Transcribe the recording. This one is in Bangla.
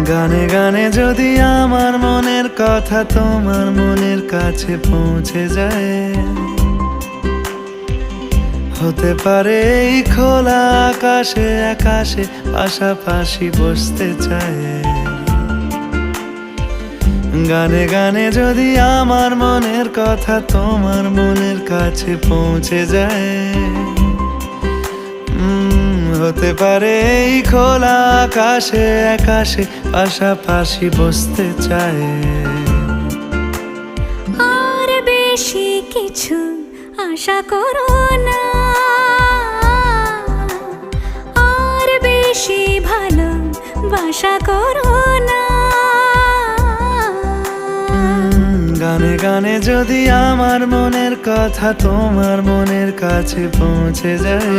গানে গানে যদি আমার মনের কথা তোমার মনের কাছে পৌঁছে যায়, হতে পারে এই খোলা আকাশে আকাশে পাশাপাশি বসতে চায়। গানে গানে যদি আমার মনের কথা তোমার মনের কাছে পৌঁছে যায়, হতে পারে এই খোলা আকাশে আকাশে পাশাপাশি বসতে চায়। আর বেশি কিছু আশা করো না, আর বেশি ভালোবাসা করো না। গানে গানে যদি আমার মনের কথা তোমার মনের কাছে পৌঁছে যায়,